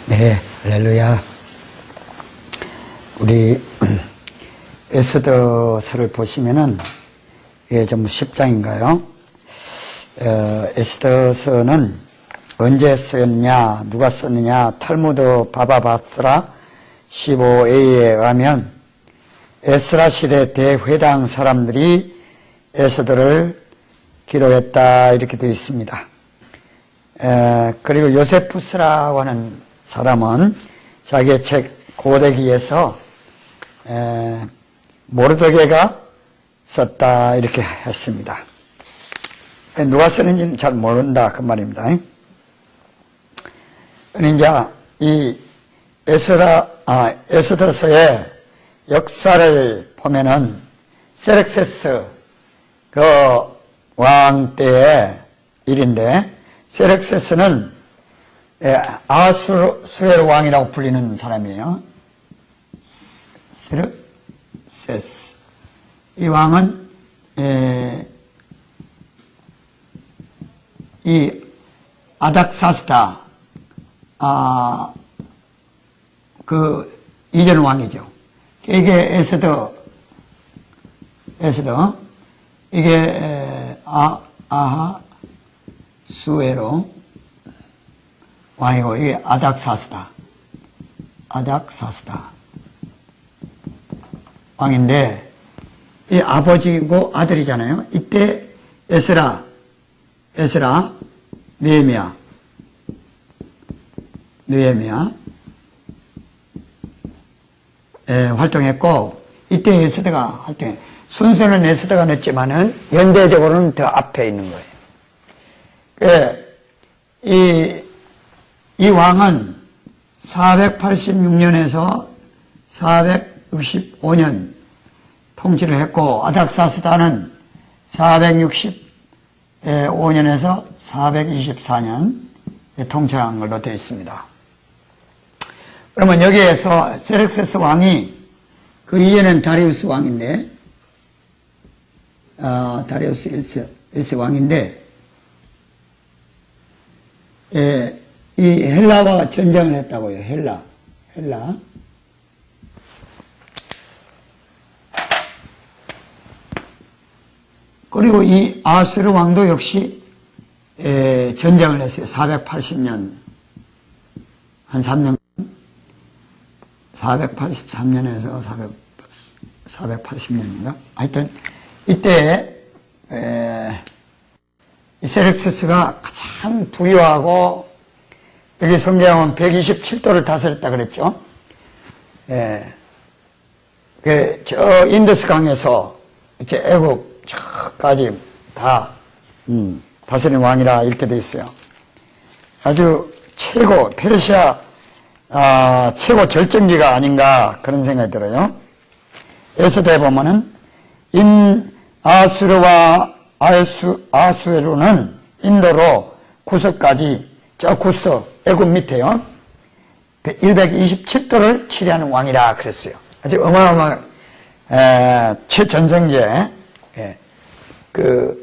네, 할렐루야. 우리 에스더서를 보시면은 이게 전부 10장인가요? 에스더서는 언제 쓰였냐, 누가 썼느냐, 탈무드 바바바스라 15a에 의하면 에스라 시대 대회당 사람들이 에스더를 기록했다 이렇게 되어 있습니다. 그리고 요세푸스라고 하는 사람은 자기의 책 고대기에서 모르드게가 썼다 이렇게 했습니다. 누가 쓰는지는 잘 모른다 그 말입니다. 이제 이 에스더서의 역사를 보면은 세렉세스 그 왕 때의 일인데, 세렉세스는 아수에르 왕이라고 불리는 사람이에요. 세렉세스. 이 왕은 이 아닥사스다 그 이전 왕이죠. 이게 에스더 이게 아하수에로 왕이고, 이게 아닥사스다 왕인데, 이 아버지고 아들이잖아요. 이때 에스라 느헤미야 활동했고, 이때 에스더가 활동해. 순서는 에스더가 늦지만은 연대적으로는 더 앞에 있는 거예요. 이 왕은 486년에서 465년 통치를 했고, 아닥사스다는 465년에서 424년 통치한 걸로 되어 있습니다. 그러면 여기에서 세렉세스 왕이, 그 이전엔 다리우스 왕인데, 다리우스 1세 왕인데, 이 헬라와 전쟁을 했다고요. 헬라. 그리고 이 아수르 왕도 역시 전쟁을 했어요. 480년, 한 3년, 483년에서 480년인가? 하여튼 이때 이 세렉세스가 가장 부유하고, 여기 성경은 127도를 다스렸다 그랬죠. 저 인더스 강에서 이제 애국 저까지 다 다스린 왕이라 이렇게 돼 있어요. 아주 최고, 페르시아 최고 절정기가 아닌가 그런 생각이 들어요. 에스더에 보면은 아수르와 아수에루는 인도로 구서까지, 저 구서 애굽 밑에요, 127도를 치리하는 왕이라 그랬어요. 아주 어마어마한 최전성기에 그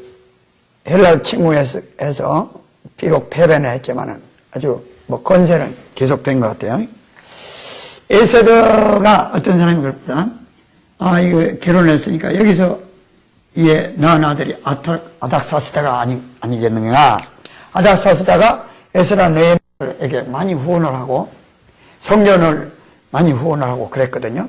헬라를 침공해서 비록 패배는 했지만은 아주 건세는 계속된 것 같아요. 에스더가 어떤 사람이 그랬다. 이거 결혼했으니까 여기서 이에 낳은 아들이 아닥사스다가 아니겠느냐. 아닥사스다가 에스라 느헤미야에게 많이 후원을 하고 성전을 많이 후원을 하고 그랬거든요.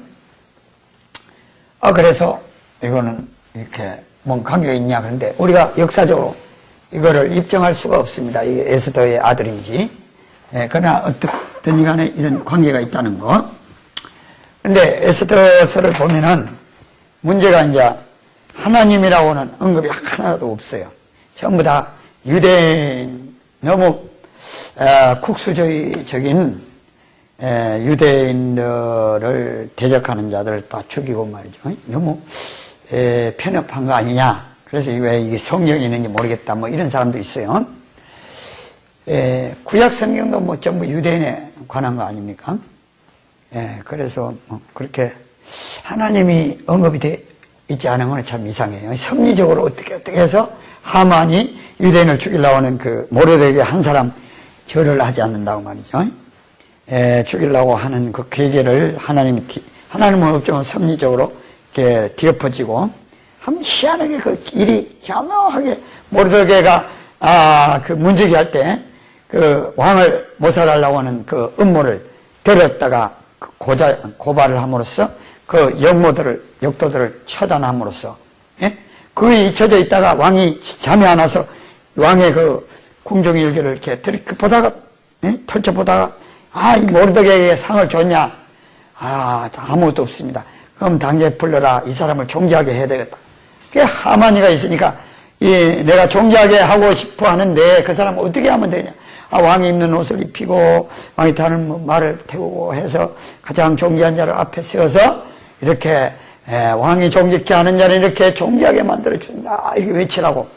그래서 이거는 이렇게 뭔 관계가 있냐. 그런데 우리가 역사적으로 이거를 입증할 수가 없습니다. 이게 에스더의 아들인지. 그러나 어떻든 간에 이런 관계가 있다는 거. 근데 에스더서를 보면은 문제가 이제 하나님이라고는 언급이 하나도 없어요. 전부 다 유대인, 너무 국수주의적인 유대인들을 대적하는 자들을 다 죽이고 말이죠. 너무 편협한 거 아니냐. 그래서 왜 이게 성경이 있는지 모르겠다. 뭐 이런 사람도 있어요. 구약 성경도 전부 유대인에 관한 거 아닙니까? 그래서 그렇게 하나님이 언급이 돼 있지 않은 건 참 이상해요. 섭리적으로 어떻게 해서 하만이 유대인을 죽이려고 하는 그 모르드게 한 사람 절을 하지 않는다고 말이죠. 죽이려고 하는 그 계계를 하나님은 없지만 섭리적으로 이렇게 뒤엎어지고, 한 희한하게 그 일이 교묘하게 모르드게가 그 문지기 할 때 그 왕을 모살하려고 하는 그 음모를 데렸다가 고발을 함으로써 그 역도들을 처단함으로써, 예? 그게 잊혀져 있다가 왕이 잠이 안 와서 왕의 그 궁정일기를 이렇게 보다가, 예? 펼쳐보다가, 이 모르드게에게 상을 줬냐? 아무것도 없습니다. 그럼 당장 불러라. 이 사람을 종지하게 해야 되겠다. 그 하만이가 있으니까, 내가 종지하게 하고 싶어 하는데 그 사람 어떻게 하면 되냐? 왕이 입는 옷을 입히고, 왕이 타는 말을 태우고 해서 가장 종지한 자를 앞에 세워서 이렇게, 왕이 종지케 하는 자를 이렇게 종지하게 만들어준다. 이렇게 외치라고.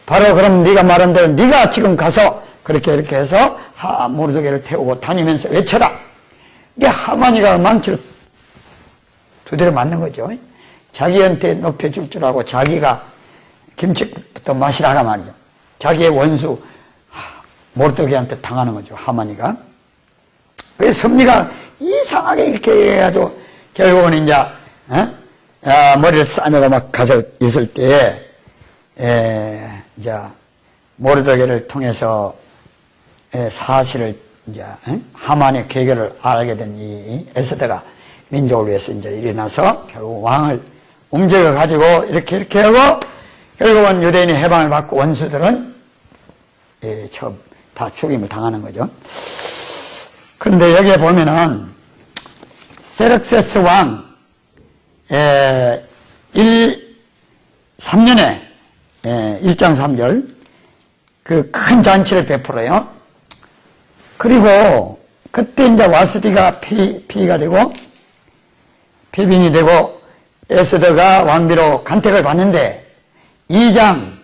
바로 그럼 네가 말한 대로 네가 지금 가서 그렇게 해서 모르드게를 태우고 다니면서 외쳐라. 이게 하만이가 망치로 두드려 맞는 거죠. 자기한테 높여줄 줄 알고 자기가 김치부터 마시라가 말이죠. 자기의 원수 모르드게한테 당하는 거죠. 하만이가. 그래서 섭리가 이상하게 이렇게 해가지고 결국은 이제 머리를 싸매고 막 가서 있을 때에 이제 모르드게를 통해서 사실을 이제 하만의 계획을 알게 된 이 에스더가 민족을 위해서 이제 일어나서 결국 왕을 움직여 가지고 이렇게 하고 결국은 유대인이 해방을 받고 원수들은 처음 다 죽임을 당하는 거죠. 그런데 여기에 보면은 세럭세스 왕 3년에 1장 3절 그 큰 잔치를 베풀어요. 그리고 그때 이제 와스디가 피가 되고 피빈이 되고 에스더가 왕비로 간택을 받는데 2장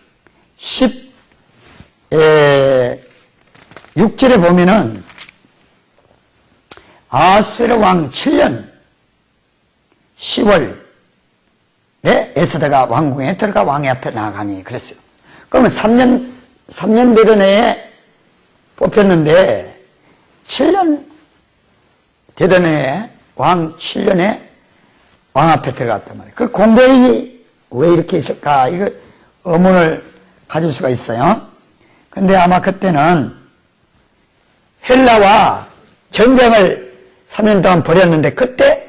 16절에 보면은 아수에르 왕 7년 10월에 에스더가 왕궁에 들어가 왕의 앞에 나가니 그랬어요. 그러면 3년 되던 해에 뽑혔는데 7년 되던 해에 왕 7년에 왕 앞에 들어갔단 말이에요. 그 공백이 왜 이렇게 있을까? 이거 의문을 가질 수가 있어요. 근데 아마 그때는 헬라와 전쟁을 3년 동안 벌였는데 그때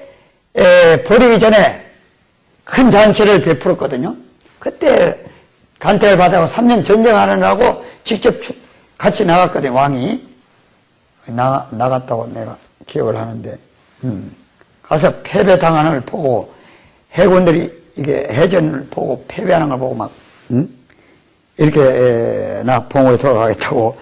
벌이기 전에 큰 잔치를 베풀었거든요. 그때 간택을 받아서 3년 전쟁하느라고 직접 같이 나갔거든요. 왕이 나갔다고 내가 기억을 하는데 가서 패배당하는 걸 보고 해군들이 이게 해전을 보고 패배하는 걸 보고 막 이렇게 나 본국에 돌아가겠다고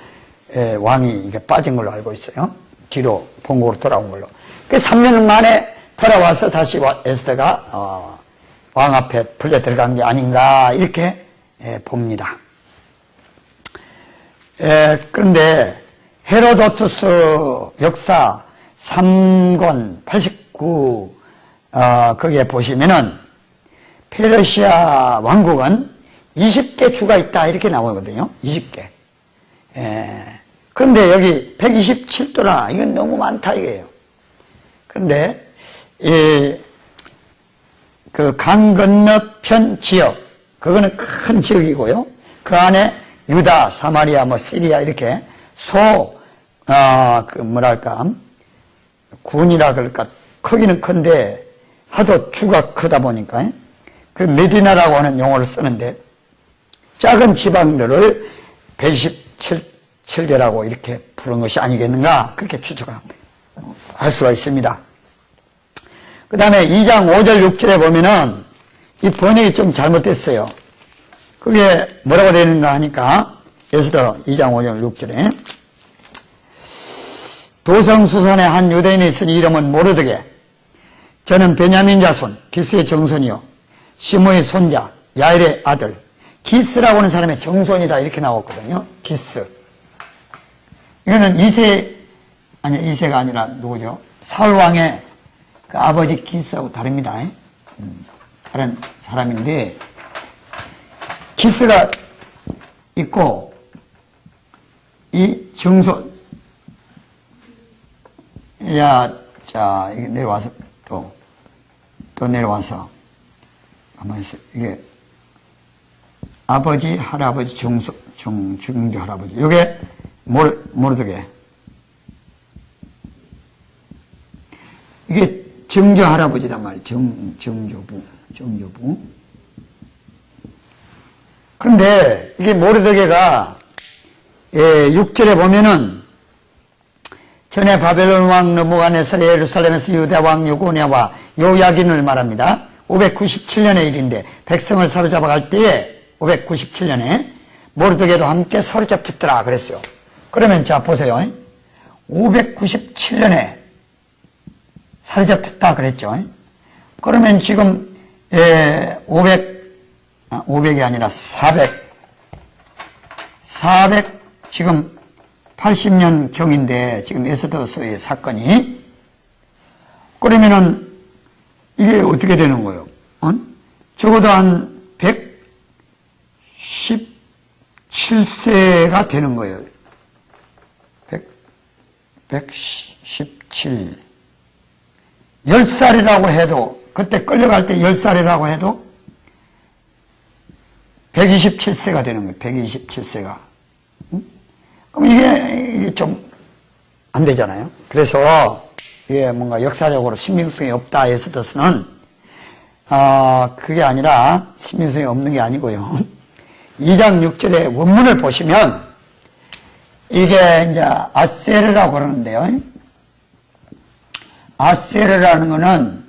왕이 이게 빠진 걸로 알고 있어요. 뒤로 본국으로 돌아온 걸로. 그 3년 만에 돌아와서 다시 에스더가 왕 앞에 불려 들어간 게 아닌가 이렇게 봅니다. 그런데 헤로도투스 역사 3권 89 거기에 보시면은 페르시아 왕국은 20개 주가 있다 이렇게 나오거든요. 20개. 그런데 여기 127도라 이건 너무 많다 이거예요. 그런데 그 강 건너편 지역 그거는 큰 지역이고요. 그 안에 유다, 사마리아, 시리아 이렇게 군이라 그럴까 크기는 큰데 하도 주가 크다 보니까 그 메디나라고 하는 용어를 쓰는데 작은 지방들을 127개라고 이렇게 부른 것이 아니겠는가 그렇게 추측할 수가 있습니다. 그 다음에 2장 5절 6절에 보면은 이 번역이 좀 잘못됐어요. 그게 뭐라고 되어 있는가 하니까 에스더 2장 5절 6절에 도성수산의 한 유대인이 있으니 이름은 모르드게 저는 베냐민 자손 기스의 정손이요 시므의 손자 야일의 아들 기스라고 하는 사람의 정손이다 이렇게 나왔거든요. 기스 이거는 이세가 아니라 누구죠? 사울왕의 그 아버지 기스하고 다릅니다. 다른 사람인데 기스가 있고 이 정손 자, 이게 내려와서 또 내려와서 가만히 있어. 이게 아버지, 할아버지, 중조 할아버지. 요게 모르드게. 이게 정조 할아버지단 말이에요. 정조부. 그런데 이게 모르드게가 6절에 보면은 전에 바벨론 왕 느부갓네살 예루살렘에서 유다 왕 여고냐와 요야긴을 말합니다. 597년의 일인데 백성을 사로잡아 갈 때에 597년에 모르드게도 함께 사로잡혔더라 그랬어요. 그러면 자 보세요. 597년에 사로잡혔다 그랬죠. 그러면 지금 500이 아니라 400 지금 80년 경인데 지금 에스더서의 사건이 그러면은 이게 어떻게 되는 거예요? 적어도 한 117세가 되는 거예요. 117 10살이라고 해도 그때 끌려갈 때 10살이라고 해도 127세가 되는 거예요. 127세가. 그럼 이게 좀 안 되잖아요. 그래서 이게 뭔가 역사적으로 신빙성이 없다 에스더서는 그게 아니라 신빙성이 없는 게 아니고요. 2장 6절의 원문을 보시면 이게 이제 아세르라고 그러는데요. 아세르라는 거는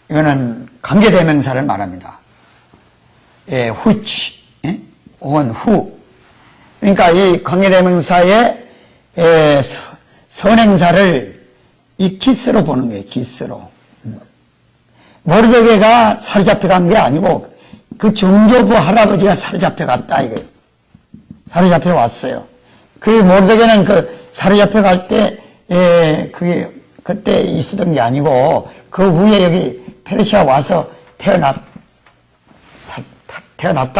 이거는 관계대명사를 말합니다. which 혹은 who. 그러니까 이 관계대명사의 선행사를 이 기스로 보는 거예요. 기스로. 모르드게가 사로잡혀간 게 아니고 그 정조부 할아버지가 사로잡혀갔다 이거예요. 사로잡혀 왔어요. 그 모르드게는 그 사로잡혀갈 때 그게 그때 있었던 게 아니고 그 후에 여기 페르시아 와서 태어났다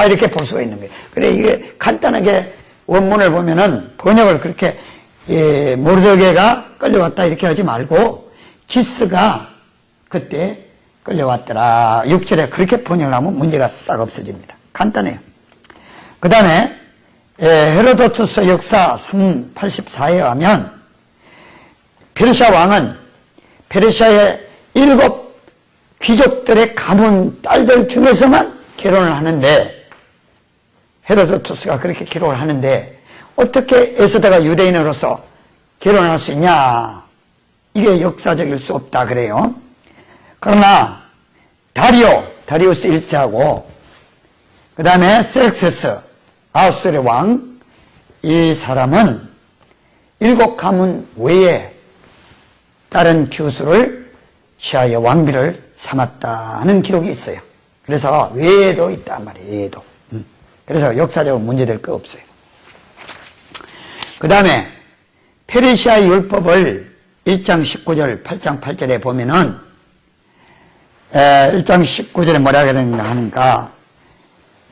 이렇게 볼 수가 있는 거예요. 그래 이게 간단하게 원문을 보면은 번역을 그렇게 모르드게가 끌려왔다 이렇게 하지 말고 기스가 그때 끌려왔더라. 6절에 그렇게 번역을 하면 문제가 싹 없어집니다. 간단해요. 그 다음에 헤로도투스 역사 384에 하면 페르시아 왕은 페르시아의 7 귀족들의 가문 딸들 중에서만 결혼을 하는데 헤로도투스가 그렇게 기록을 하는데 어떻게 에스더가 유대인으로서 결혼할 수 있냐? 이게 역사적일 수 없다 그래요. 그러나 다리우스 1세하고 그 다음에 셀렉세스 아수르의 왕 이 사람은 7 가문 외에 다른 기수를 취하여 왕비를 삼았다는 기록이 있어요. 그래서 외에도 있단 말이에요. 외에도. 그래서 역사적으로 문제될 거 없어요. 그 다음에 페르시아 율법을 1장 19절 8장 8절에 보면은 1장 19절에 뭐라 하는가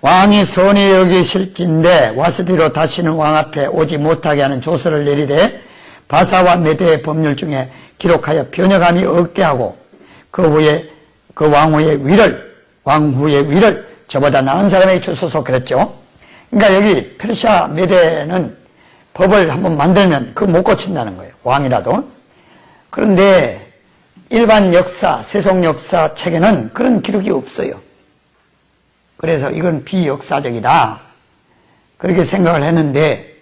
왕이 선히 여기실진데 와서 뒤로 다시는 왕 앞에 오지 못하게 하는 조서를 내리되 바사와 메대의 법률 중에 기록하여 변형함이 없게 하고 그 후에 그 왕후의 위를 저보다 나은 사람에게 주소서 그랬죠. 그러니까 여기 페르시아 메대는 법을 한번 만들면 그거 못 고친다는 거예요. 왕이라도. 그런데 일반 역사, 세속 역사 책에는 그런 기록이 없어요. 그래서 이건 비역사적이다. 그렇게 생각을 했는데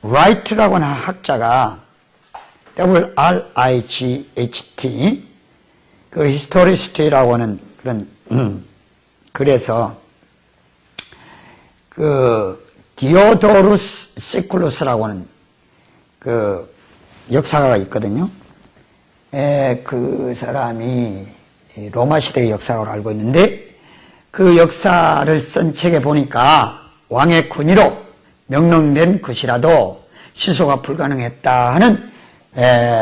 라이트라고 하는 학자가 WRIGHT 그 히스토리스트라고 하는 그런 그래서 그 디오도루스 시클루스라고 하는 그 역사가가 있거든요. 그 사람이 로마 시대의 역사가로 알고 있는데 그 역사를 쓴 책에 보니까 왕의 군의로 명령된 것이라도 시소가 불가능했다 하는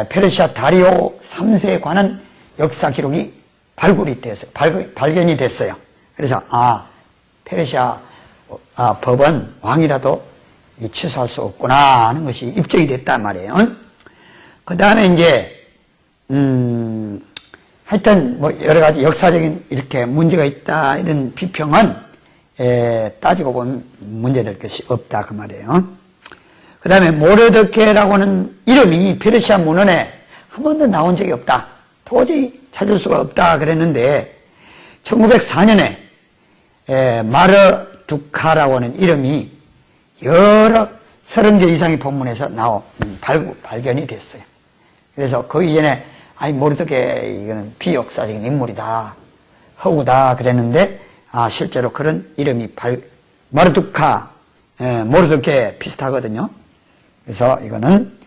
페르시아 다리오 3세에 관한 역사 기록이 발견이 됐어요. 그래서 페르시아 법은 왕이라도 취소할 수 없구나 하는 것이 입증이 됐단 말이에요. 그 다음에 이제, 하여튼, 뭐, 여러 가지 역사적인 이렇게 문제가 있다, 이런 비평은, 따지고 보면 문제될 것이 없다, 그 말이에요. 그 다음에 모르드케라고 하는 이름이 페르시아 문헌에 한 번도 나온 적이 없다. 도저히 찾을 수가 없다, 그랬는데, 1904년에, 마르두카라고 하는 이름이 여러 30개 이상의 본문에서 발견이 됐어요. 그래서 그 이전에 모르드케 이거는 비역사적인 인물이다, 허구다 그랬는데 실제로 그런 이름이 마르두카, 모르드케 비슷하거든요. 그래서 이거는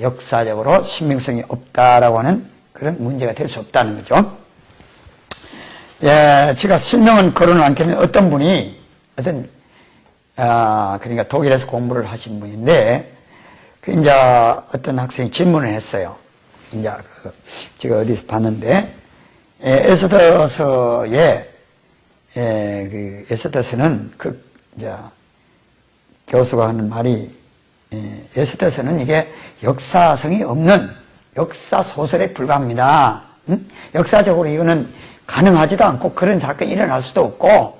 역사적으로 신빙성이 없다라고 하는 그런 문제가 될 수 없다는 거죠. 제가 실명은 거론을 않겠는데 어떤 분이 그러니까 독일에서 공부를 하신 분인데 이제 어떤 학생이 질문을 했어요. 이제 제가 어디서 봤는데 에스더서에 에스더서는 이제 교수가 하는 말이 에스더서는 이게 역사성이 없는 역사 소설에 불과합니다. 역사적으로 이거는 가능하지도 않고 그런 사건이 일어날 수도 없고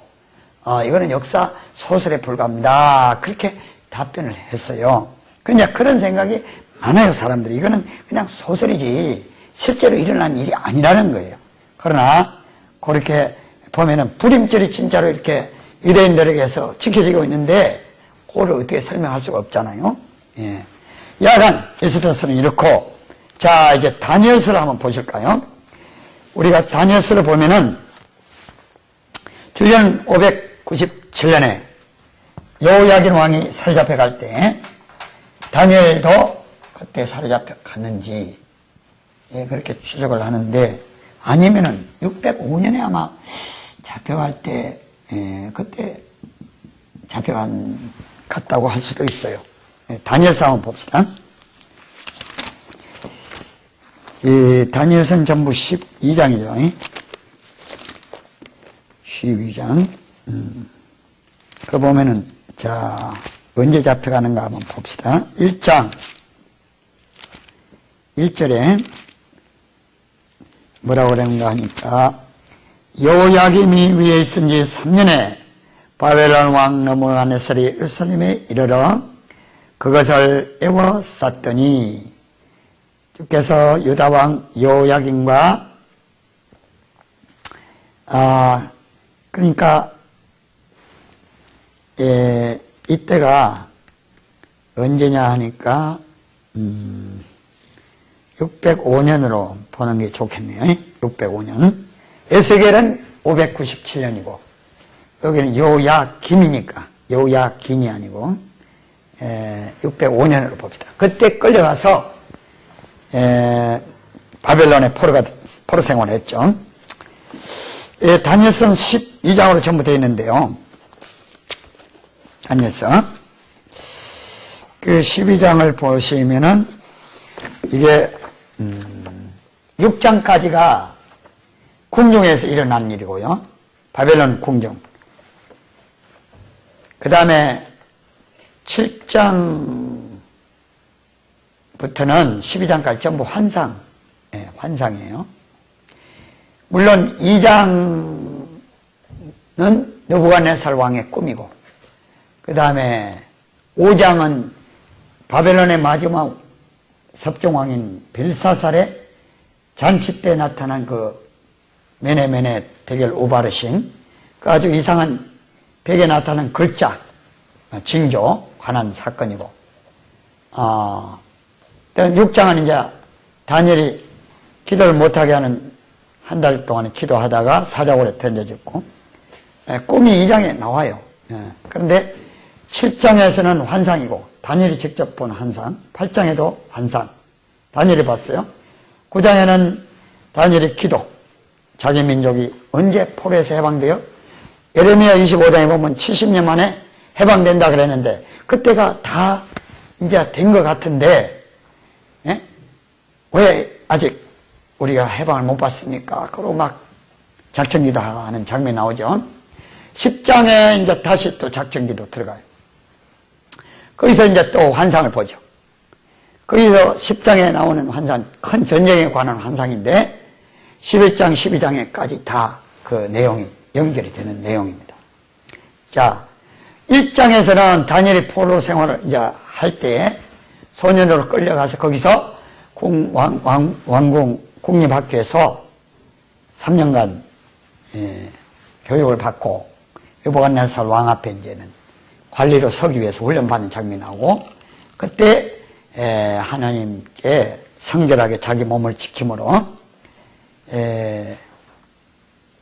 이거는 역사 소설에 불과합니다. 그렇게 답변을 했어요. 그냥 그런 생각이 많아요, 사람들이. 이거는 그냥 소설이지 실제로 일어난 일이 아니라는 거예요. 그러나 그렇게 보면은 불임절이 진짜로 이렇게 유대인들에게서 지켜지고 있는데 그걸 어떻게 설명할 수가 없잖아요. 예. 야간 에스더서는 이렇고, 자 이제 다니엘서를 한번 보실까요? 우리가 다니엘서를 보면은 주전 597년에 여호야긴 왕이 사로잡혀 갈 때 다니엘도 그때 사로잡혀 갔는지 그렇게 추적을 하는데, 아니면은 605년에 아마 잡혀갈 때 그때 갔다고 할 수도 있어요. 다니엘서 한번 봅시다. 이 다니엘서는 전부 12장이죠. 12장. 그 보면은, 자, 언제 잡혀가는가 한번 봅시다. 1장 1절에 뭐라고 그러는가 하니까, 여호야김이 위에 있은 지 3년에 바벨론 왕 느부갓네살이 예루살렘에 이르러 그것을 에워쌌더니, 주께서 유다 왕 여호야김과 그러니까 이때가 언제냐 하니까 605년으로 보는 게 좋겠네요. 605년. 에스겔은 597년이고 여기는 여호야김이니까 여호야긴이 아니고 605년으로 봅시다. 그때 끌려가서 바벨론의 포로 생활을 했죠. 다니엘서는 12장으로 전부 되어 있는데요. 다니엘서 그 12장을 보시면은 이게 6장까지가 궁정에서 일어난 일이고요. 바벨론 궁정. 그 다음에 7장부터는 12장까지 전부 환상, 환상이에요. 물론 2장은 느부갓네살 왕의 꿈이고, 그 다음에 5장은 바벨론의 마지막 섭정왕인 벨사살의 잔치 때 나타난 그 메네메네 대결 오바르신, 그 아주 이상한 벽에 나타난 글자, 징조 관한 사건이고, 6장은 이제 다니엘이 기도를 못하게 하는 한 달 동안 기도하다가 사자굴에 던져졌고, 꿈이 2장에 나와요. 그런데 7장에서는 환상이고, 다니엘이 직접 본 환상, 8장에도 환상, 다니엘이 봤어요. 9장에는 다니엘의 기도, 자기 민족이 언제 포로에서 해방돼요? 예레미야 25장에 보면 70년 만에 해방된다 그랬는데, 그때가 다 이제 된 것 같은데, 왜 아직 우리가 해방을 못 받습니까? 그러고 막 작전기도 하는 장면이 나오죠. 10장에 이제 다시 또 작전기도 들어가요. 거기서 이제 또 환상을 보죠. 거기서 10장에 나오는 환상, 큰 전쟁에 관한 환상인데 11장, 12장에까지 다 그 내용이 연결이 되는 내용입니다. 자, 1장에서는 다니엘이 포로 생활을 이제 할 때 소년으로 끌려가서 거기서 왕궁 국립학교에서 3년간 교육을 받고 느부갓네살 왕 앞에 이제는 관리로 서기 위해서 훈련받는 장면이 나오고, 그때 하나님께 성결하게 자기 몸을 지킴으로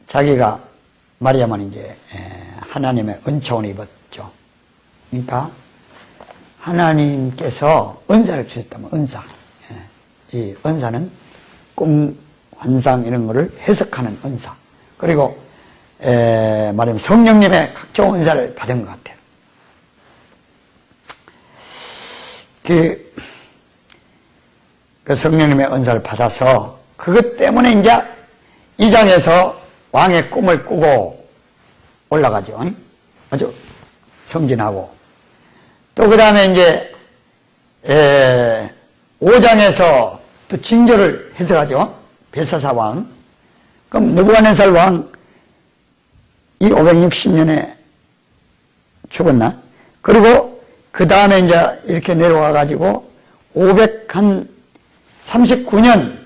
자기가 마리아만 이제 하나님의 은총을 입었죠. 그러니까 하나님께서 은사를 주셨다면 은사, 이 은사는 꿈, 환상 이런 거를 해석하는 은사, 그리고 말하면 성령님의 각종 은사를 받은 것 같아요. 그 성령님의 은사를 받아서 그것 때문에 이제 2장에서 왕의 꿈을 꾸고 올라가죠. 아주 성진하고. 또 그 다음에 이제 5장에서 또 징조를 해석하죠. 벨사사 왕. 그럼 느부갓네살 왕이 560년에 죽었나? 그리고 그 다음에 이제 이렇게 내려와 가지고 539년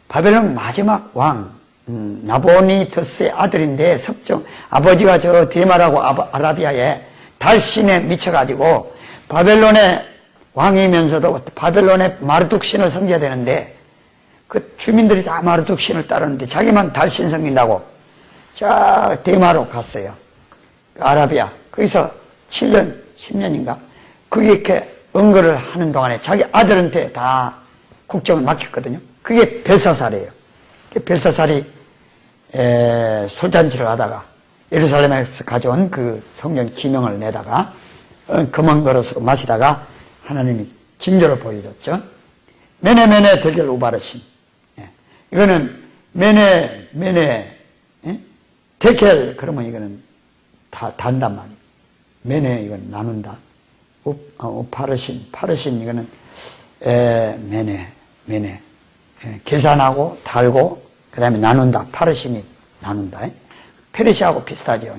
바벨론 마지막 왕 나보니더스의 아들인데 석정 아버지가 저 데마라고 아라비아에 달신에 미쳐가지고 바벨론의 왕이면서도 바벨론의 마르둑 신을 섬겨야 되는데 그 주민들이 다 마르둑 신을 따르는데 자기만 달신 섬긴다고 자 데마로 갔어요. 아라비아 거기서 7년 10년인가 그게 이렇게 은거를 하는 동안에 자기 아들한테 다 국정을 맡겼거든요. 그게 벨사살이에요. 벨사살이 술잔치를 하다가 예루살렘에서 가져온 그 성령 기명을 내다가 금은 그릇으로 마시다가 하나님이 징조를 보여줬죠. 메네 대결 우바르신. 이거는 메네 대결 그러면 이거는 다 단단 말이에요. 메네 이건 나눈다. 파르신 이거는 메네 계산하고 달고 그 다음에 나눈다. 파르신이 나눈다. 페르시아하고 비슷하죠.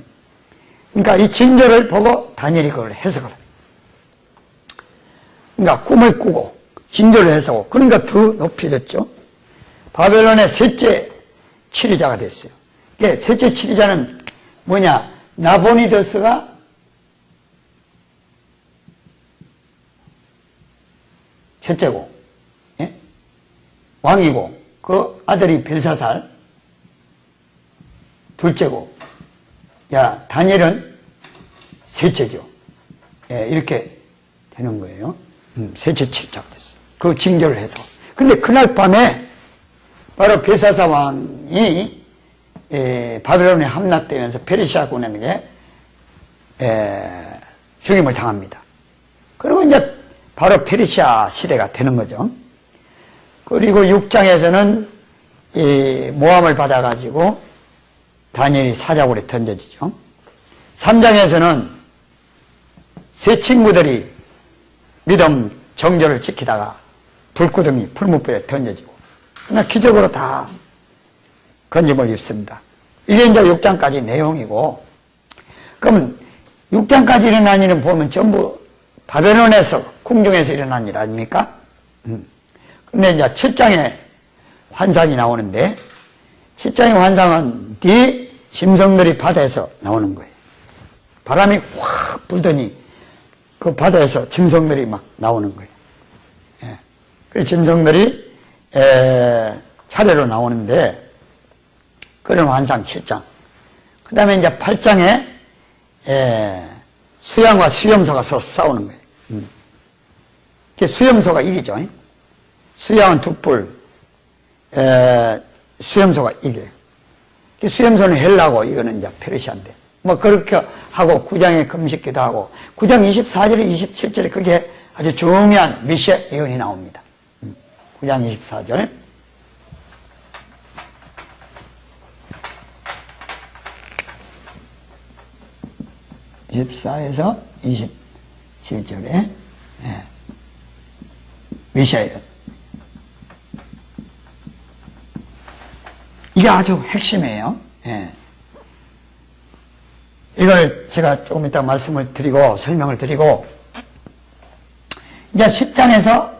그러니까 이 징조를 보고 다니엘이 그걸 해석을 해요. 그러니까 꿈을 꾸고 징조를 해석하고 그러니까 더 높여졌죠. 바벨론의 셋째 치리자가 됐어요. 셋째 치리자는 뭐냐? 나보니더스가 첫째고 왕이고 그 아들이 벨사살 둘째고 다니엘은 셋째죠. 이렇게 되는 거예요. 셋째 칠자가 됐어요. 그 징조를 해서. 근데 그날 밤에 바로 벨사살 왕이 바벨론에 함락되면서 페르시아군에게 죽임을 당합니다. 그리고 이제 바로 페르시아 시대가 되는 거죠. 그리고 6장에서는 이 모함을 받아가지고 다니엘이 사자굴에 던져지죠. 3장에서는 세 친구들이 믿음 정절을 지키다가 불구덩이 풀무불에 던져지고 그러나 기적으로 다 건짐을 입습니다. 이게 이제 6장까지 내용이고, 그럼 6장까지 일어난 일은 보면 전부 바벨론에서 궁중에서 일어난 일 아닙니까? 근데 이제 7장에 환상이 나오는데 7장의 환상은 뒤 짐승들이 바다에서 나오는 거예요. 바람이 확 불더니 그 바다에서 짐승들이 막 나오는 거예요. 그 짐승들이 차례로 나오는데 그런 환상 7장. 그 다음에 이제 8장에 수양과 수염소가 서로 싸우는 거예요. 수염소가 이기죠. 수양은 두 뿔, 수염소가 이겨요. 수염소는 헬라고 이거는 이제 페르시아인데 뭐 그렇게 하고 9장에 금식기도 하고 9장 24절에 27절에 그게 아주 중요한 메시아 예언이 나옵니다. 9장 24절. (24에서 27) 11절에. 예. 메시아 예언. 이게 아주 핵심이에요. 예. 이걸 제가 조금 이따 말씀을 드리고 설명을 드리고 이제 10장에서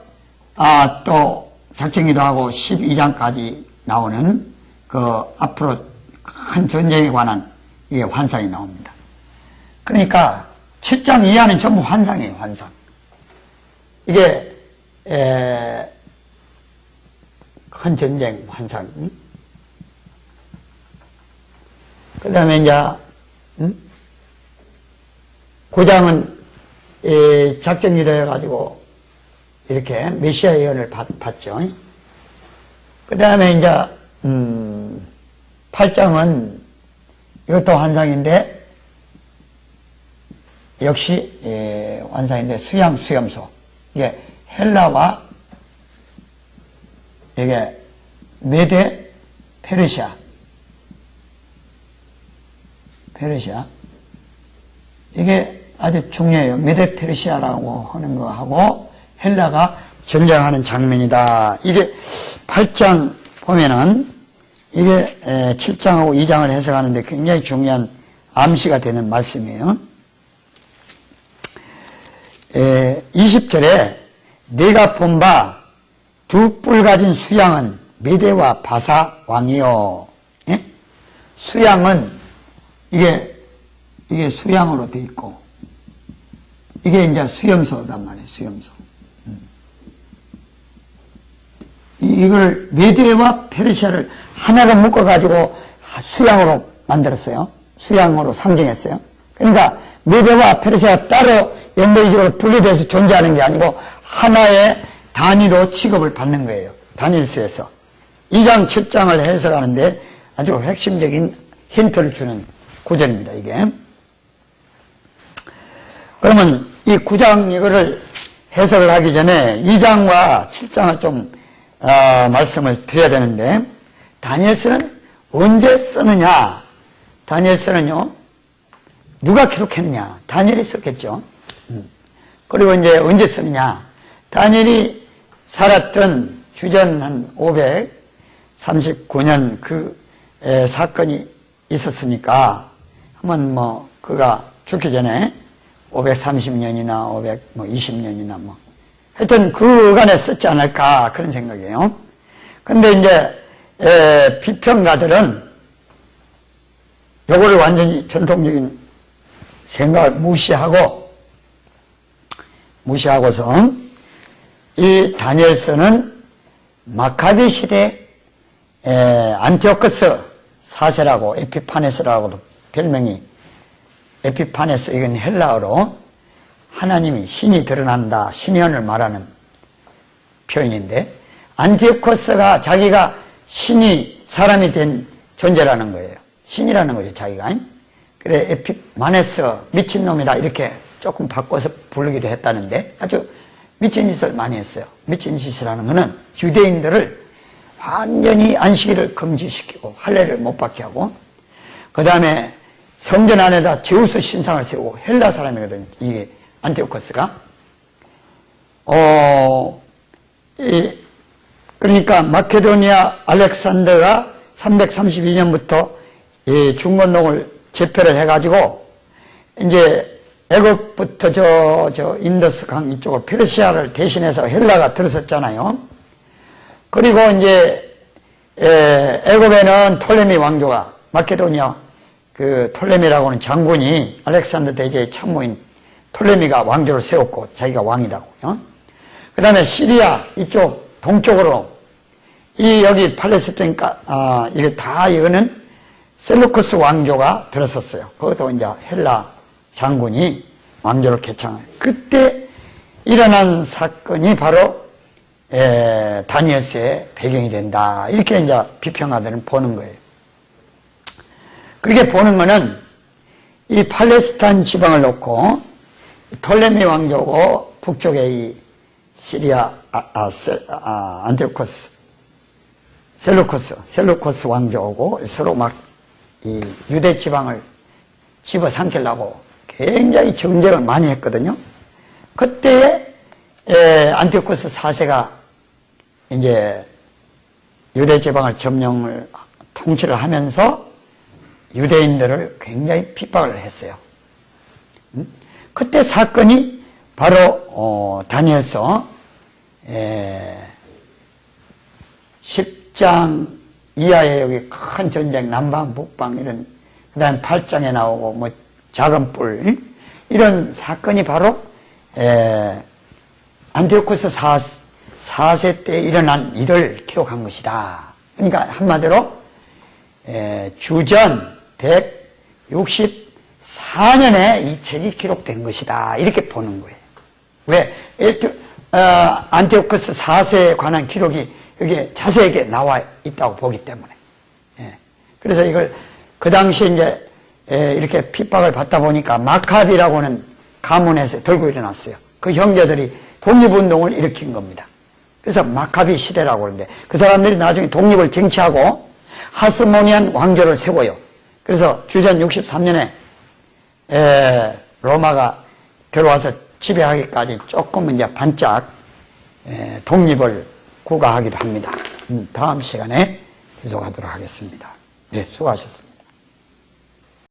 또 작정기도 하고 12장까지 나오는 그 앞으로 큰 전쟁에 관한 이게 환상이 나옵니다. 그러니까 7장 이하는 전부 환상이에요. 환상. 이게 큰 전쟁 환상. 그 다음에 이제 9장은 작정기도 해가지고 이렇게 메시아 예언을 받죠. 그 다음에 이제 8장은 이것도 환상인데 역시 환상인데 수염소. 이게 헬라와 이게 메데 페르시아 이게 아주 중요해요. 메데 페르시아라고 하는 거하고 헬라가 전쟁하는 장면이다. 이게 8장 보면은 이게 7장하고 2장을 해석하는데 굉장히 중요한 암시가 되는 말씀이에요. 20절에 내가 본 바 두 뿔 가진 수양은 메대와 바사 왕이요. 예? 수양은 이게 수양으로 돼 있고 이게 이제 수염소단 말이에요. 수염소. 이걸 메대와 페르시아를 하나로 묶어가지고 수양으로 만들었어요. 수양으로 상징했어요. 그러니까 메대와 페르시아가 따로 연대적으로 분리돼서 존재하는 게 아니고 하나의 단위로 취급을 받는 거예요. 다니엘서에서 2장 7장을 해석하는데 아주 핵심적인 힌트를 주는 구절입니다. 이게. 그러면 이 9장 이거를 해석을 하기 전에 2장과 7장을 좀 말씀을 드려야 되는데 다니엘서는 언제 쓰느냐? 다니엘서는요 누가 기록했느냐? 다니엘이 썼겠죠. 그리고 이제 언제 쓰느냐? 다니엘이 살았던 주전 한 539년 그 사건이 있었으니까 한번 뭐 그가 죽기 전에 530년이나 520년이나 뭐 하여튼 그간에 썼지 않을까 그런 생각이에요. 근데 이제 비평가들은 요거를 완전히 전통적인 생각을 무시하고서 이 다니엘서는 마카비 시대 안티오코스 4세라고 에피파네스라고도 별명이 에피파네스 이건 헬라어로 하나님이 신이 드러난다 신현을 말하는 표현인데 안티오코스가 자기가 신이 사람이 된 존재라는 거예요. 신이라는 거죠 자기가. 그래 에피마네스 미친놈이다 이렇게 조금 바꿔서 부르기도 했다는데 아주 미친 짓을 많이 했어요. 미친 짓이라는 것은 유대인들을 완전히 안식일을 금지시키고 할례를 못 받게 하고 그 다음에 성전 안에다 제우스 신상을 세우고 헬라 사람이거든요. 이게 안티오코스가. 그러니까 마케도니아 알렉산더가 332년부터 이 중건동을 제패를 해가지고 이제 애굽부터 저 인더스 강 이쪽으로 페르시아를 대신해서 헬라가 들어섰잖아요. 그리고 이제 애굽에는 톨레미 왕조가 마케도니아 그 톨레미라고 하는 장군이 알렉산더 대제의 참모인 톨레미가 왕조를 세웠고 자기가 왕이라고요. 그 다음에 시리아 이쪽 동쪽으로 이 여기 팔레스타인가 이게 다 이거는 셀루쿠스 왕조가 들어섰어요. 그것도 이제 헬라 장군이 왕조를 개창해요. 그때 일어난 사건이 바로 다니엘서의 배경이 된다. 이렇게 이제 비평가들은 보는 거예요. 그렇게 보는 거는 이 팔레스타인 지방을 놓고 톨레미 왕조고 북쪽에 이 시리아 안티오코스 셀루코스 왕조고 서로 막 이 유대 지방을 집어삼키려고 굉장히 전쟁을 많이 했거든요. 그때에 안티오쿠스 4세가 이제 유대 지방을 점령을 통치를 하면서 유대인들을 굉장히 핍박을 했어요. 그때 사건이 바로 다니엘서 10장 이하에 여기 큰 전쟁, 남방, 북방 이런, 그 다음에 8장에 나오고 뭐 작은 뿔 이런 사건이 바로 안티오쿠스 4세 때 일어난 일을 기록한 것이다. 그러니까 한마디로 주전 164년에 이 책이 기록된 것이다. 이렇게 보는 거예요. 왜? 안티오쿠스 4세에 관한 기록이 여기에 자세하게 나와 있다고 보기 때문에. 그래서 이걸 그 당시에 이제 이렇게 핍박을 받다 보니까 마카비라고는 가문에서 들고 일어났어요. 그 형제들이 독립운동을 일으킨 겁니다. 그래서 마카비 시대라고 그러는데 그 사람들이 나중에 독립을 쟁취하고 하스모니안 왕조를 세워요. 그래서 주전 63년에 로마가 들어와서 지배하기까지 조금 이제 반짝 독립을 구가하기도 합니다. 다음 시간에 계속하도록 하겠습니다. 네, 수고하셨습니다.